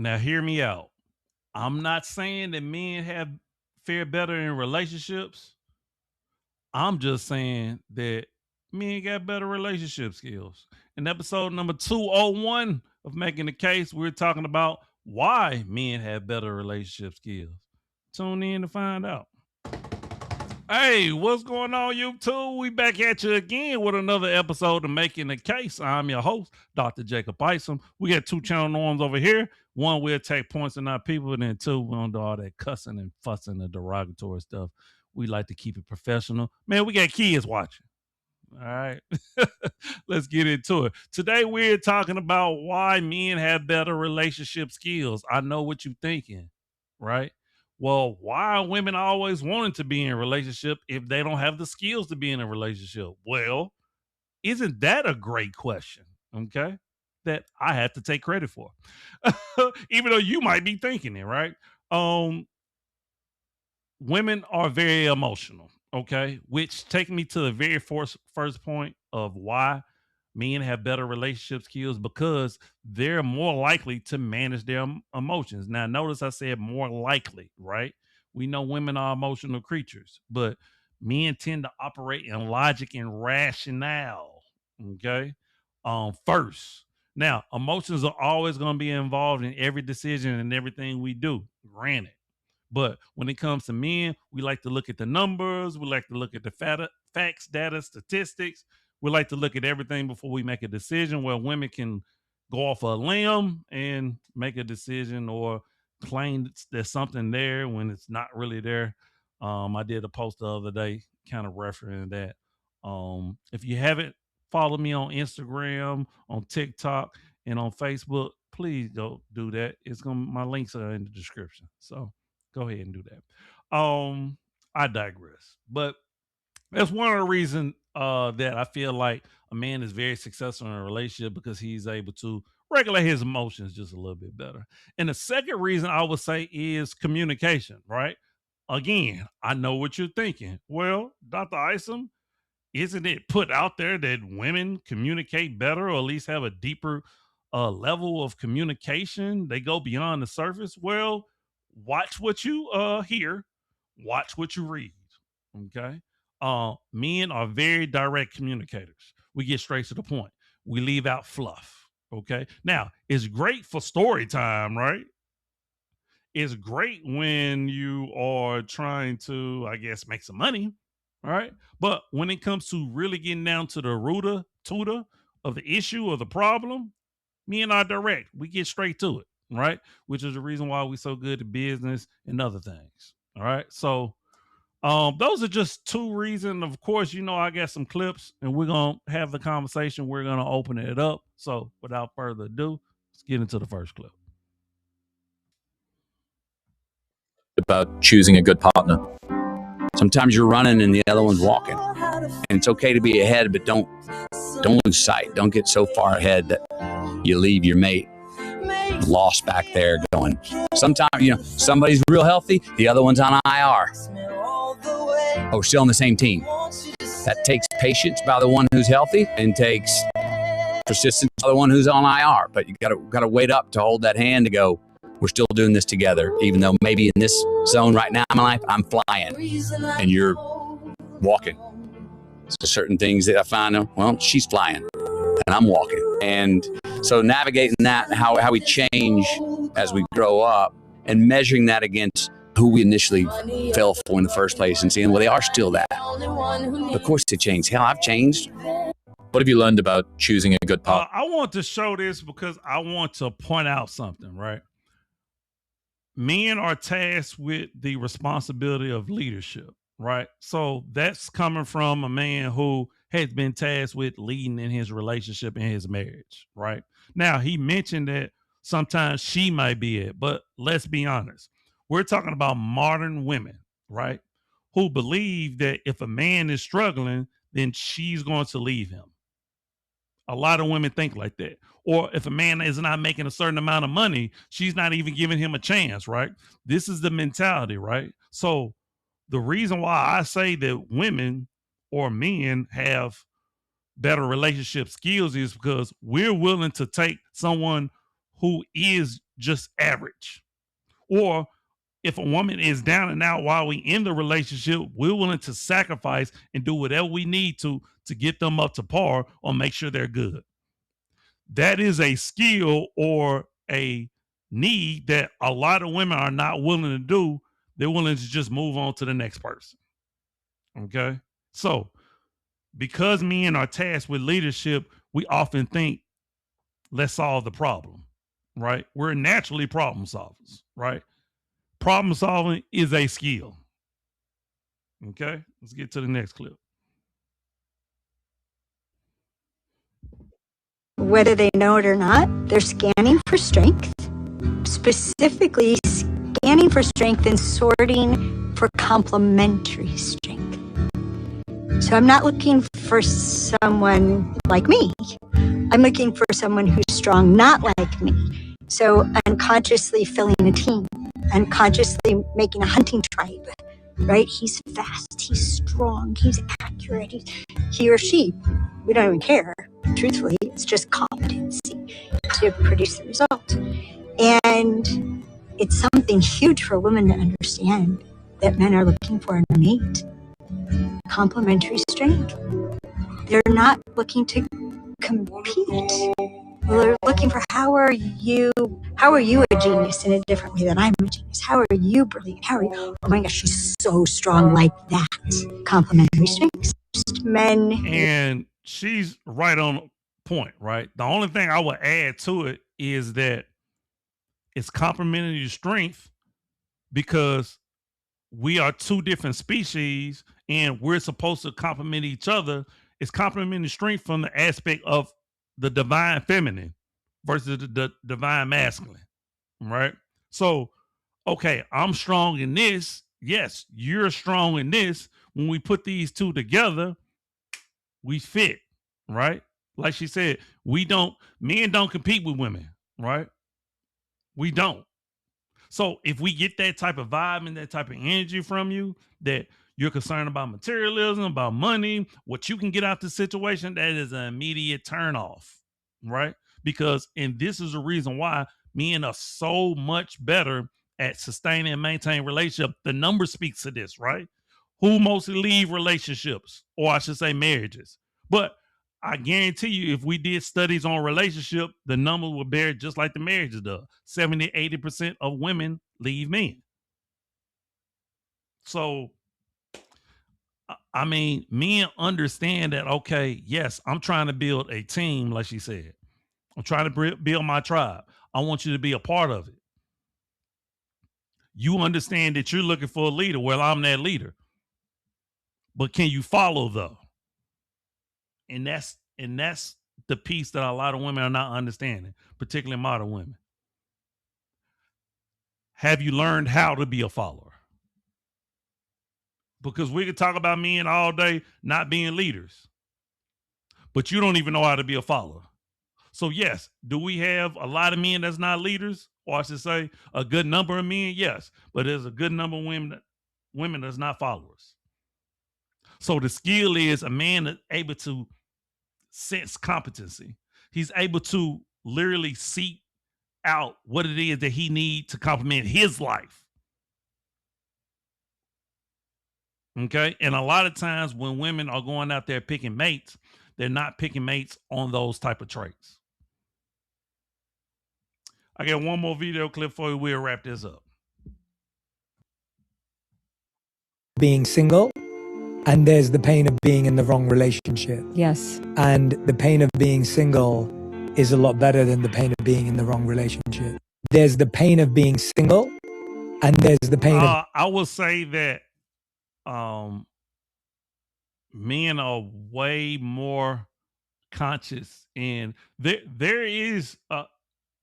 Now, hear me out. I'm not saying that men have fare better in relationships. I'm just saying that men got better relationship skills. In episode number 201 of Making the Case, we're talking about why men have better relationship skills. Tune in to find out. Hey, what's going on, YouTube? We back at you again with another episode of Making the Case. I'm your host, Dr. Jacob Isom. We got two channel norms over here. One, we'll take points in our people, and then two, we don't do all that cussing and fussing and derogatory stuff. We like to keep it professional. Man, we got kids watching. All right. Let's get into it. Today, we're talking about why men have better relationship skills. I know what you're thinking, right? Well, why are women always wanting to be in a relationship if they don't have the skills to be in a relationship? Well, isn't that a great question? Okay. That I have to take credit for. Even though you might be thinking it, right? Um, Women are very emotional, okay? Which take me to the very first point of why men have better relationship skills because they're more likely to manage their emotions. Now, notice I said more likely, right? We know women are emotional creatures, but men tend to operate in logic and rationale, okay? First. Now, emotions are always going to be involved in every decision and everything we do, granted. But when it comes to men, we like to look at the numbers. We like to look at the facts, data, statistics. We like to look at everything before we make a decision. Where women can go off a limb and make a decision or claim there's something there when it's not really there. I did a post the other day, kind of referencing that. If you haven't followed me on Instagram, on TikTok, and on Facebook, please go do that. My links are in the description. So go ahead and do that. I digress. But that's one of the reasons that I feel like a man is very successful in a relationship because he's able to regulate his emotions just a little bit better. And the second reason I would say is communication, right? Again, I know what you're thinking. Well, Dr. Isom, isn't it put out there that women communicate better or at least have a deeper level of communication? They go beyond the surface. Well, watch what you hear, watch what you read. Okay. Men are very direct communicators. We get straight to the point. We leave out fluff. Okay. Now, it's great for story time, right? It's great when you are trying to, I guess, make some money. All right. But when it comes to really getting down to the rooter, tutor of the issue or the problem, me and I direct. We get straight to it. Right. Which is the reason why we're so good at business and other things. All right. So those are just two reasons. Of course, I got some clips and we're gonna have the conversation. We're gonna open it up. So without further ado, let's get into the first clip. About choosing a good partner. Sometimes you're running and the other one's walking. And it's okay to be ahead, but don't lose sight. Don't get so far ahead that you leave your mate lost back there going. Sometimes, somebody's real healthy, the other one's on IR. Oh, we're still on the same team. That takes patience by the one who's healthy and takes persistence by the one who's on IR. But you gotta wait up to hold that hand to go, we're still doing this together, even though maybe in this zone right now in my life, I'm flying and you're walking. So certain things that I find, well, she's flying and I'm walking. And so navigating that, how we change as we grow up and measuring that against who we initially fell for in the first place and seeing, well, they are still that. Of course they changed. Hell, I've changed. What have you learned about choosing a good partner? I want to show this because I want to point out something, right? Men are tasked with the responsibility of leadership, right? So that's coming from a man who has been tasked with leading in his relationship and his marriage, right? Now, he mentioned that sometimes she might be it, but let's be honest. We're talking about modern women, right? Who believe that if a man is struggling, then she's going to leave him. A lot of women think like that. Or if a man is not making a certain amount of money, she's not even giving him a chance, right? This is the mentality, right? So the reason why I say that women or men have better relationship skills is because we're willing to take someone who is just average. Or if a woman is down and out while we in the relationship, we're willing to sacrifice and do whatever we need to get them up to par or make sure they're good. That is a skill or a need that a lot of women are not willing to do. They're willing to just move on to the next person. Okay. So because men are tasked with leadership, we often think, let's solve the problem, right? We're naturally problem solvers, right? Problem solving is a skill. Okay, let's get to the next clip. Whether they know it or not, they're scanning for strength, specifically scanning for strength and sorting for complementary strength. So I'm not looking for someone like me. I'm looking for someone who's strong, not like me. So unconsciously filling a team, unconsciously making a hunting tribe, right? He's fast, he's strong, he's accurate, he or she, we don't even care. Truthfully, it's just competency to produce the result. And it's something huge for women to understand that men are looking for in a mate. Complementary strength. They're not looking to compete. They're looking for how are you a genius in a different way than I'm a genius? How are you brilliant? Oh my gosh, she's so strong like that. Complementary strengths. Men. And she's right on point, right? The only thing I would add to it is that it's complementary strength because we are two different species and we're supposed to complement each other. It's complementary strength from the aspect of the divine feminine versus the divine masculine, right? So, okay, I'm strong in this. Yes, you're strong in this. When we put these two together, we fit, right? Like she said, men don't compete with women, right? We don't. So if we get that type of vibe and that type of energy from you, that you're concerned about materialism, about money, what you can get out the situation, that is an immediate turn off, right? And this is the reason why men are so much better at sustaining and maintaining relationship. The number speaks to this, right? Who mostly leave relationships, or I should say marriages. But I guarantee you, if we did studies on relationship, the number would bear just like the marriages does. 70, 80% of women leave men. So, I mean, men understand that, okay, yes, I'm trying to build a team, like she said. I'm trying to build my tribe. I want you to be a part of it. You understand that you're looking for a leader. Well, I'm that leader. But can you follow, though? And that's the piece that a lot of women are not understanding, particularly modern women. Have you learned how to be a follower? Because we could talk about men all day not being leaders, but you don't even know how to be a follower. So yes, do we have a lot of men that's not leaders? Or I should say a good number of men? Yes, but there's a good number of women that's not followers. So the skill is a man that's able to sense competency. He's able to literally seek out what it is that he needs to complement his life. Okay. And a lot of times when women are going out there picking mates, they're not picking mates on those type of traits. I got one more video clip for you. We'll wrap this up. Being single, and there's the pain of being in the wrong relationship. Yes. And the pain of being single is a lot better than the pain of being in the wrong relationship. There's the pain of being single, and there's the pain of... I will say that men are way more conscious, and there is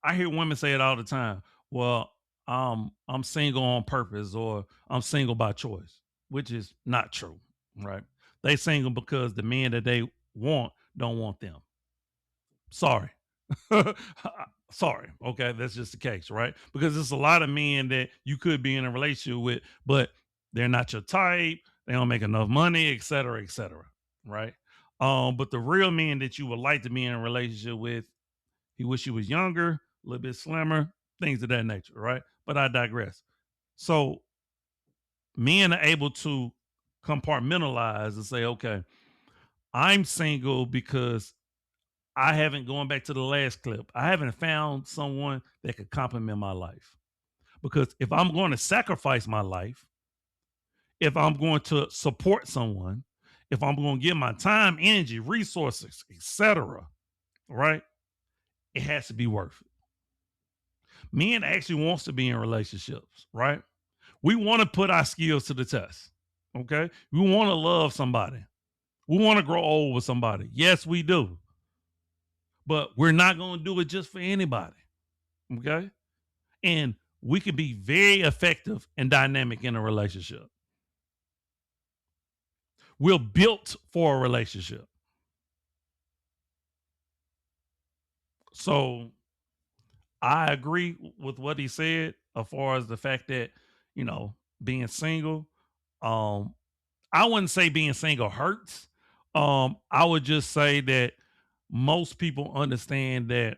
I hear women say it all the time. Well, I'm single on purpose, or I'm single by choice, which is not true, right? They single because the men that they want don't want them. Sorry. Sorry. Okay, that's just the case, right? Because there's a lot of men that you could be in a relationship with, but they're not your type. They don't make enough money, et cetera, right? But the real men that you would like to be in a relationship with, he wish he was younger, a little bit slimmer, things of that nature, right? But I digress. So men are able to compartmentalize and say, okay, I'm single because I haven't, going back to the last clip, I haven't found someone that could complement my life. Because if I'm going to sacrifice my life, if I'm going to support someone, if I'm going to give my time, energy, resources, etc., right? It has to be worth it. Men actually wants to be in relationships, right? We want to put our skills to the test. Okay. We want to love somebody. We want to grow old with somebody. Yes, we do. But we're not going to do it just for anybody. Okay. And we can be very effective and dynamic in a relationship. We're built for a relationship. So I agree with what he said as far as the fact that, you know, being single, um, I wouldn't say being single hurts. I would just say that most people understand that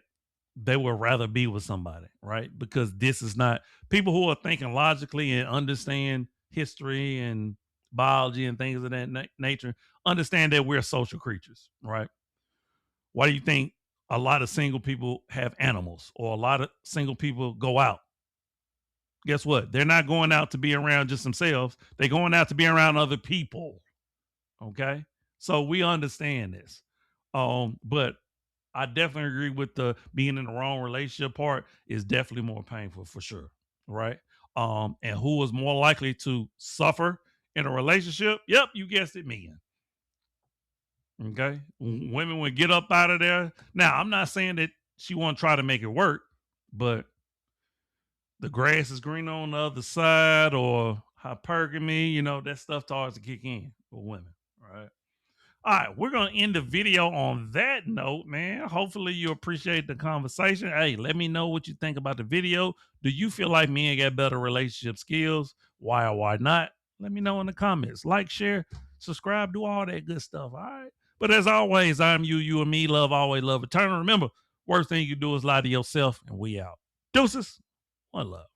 they would rather be with somebody, right? Because this is not, people who are thinking logically and understand history and biology and things of that nature understand that we're social creatures, right? Why do you think a lot of single people have animals or a lot of single people go out? Guess what? They're not going out to be around just themselves. They're going out to be around other people. Okay. So we understand this. But I definitely agree with the being in the wrong relationship part is definitely more painful for sure. Right. And who is more likely to suffer in a relationship? Yep, you guessed it, men. Okay. Women would get up out of there. Now, I'm not saying that she won't try to make it work, but the grass is green on the other side or hypergamy, you know, that stuff starts to kick in for women. Right. All right, we're going to end the video on that note, man. Hopefully you appreciate the conversation. Hey, let me know what you think about the video. Do you feel like men got better relationship skills? Why or why not? Let me know in the comments. Like, share, subscribe, do all that good stuff, all right? But as always, I'm you and me. Love, always love, eternal. Remember, worst thing you can do is lie to yourself, and we out. Deuces, one love.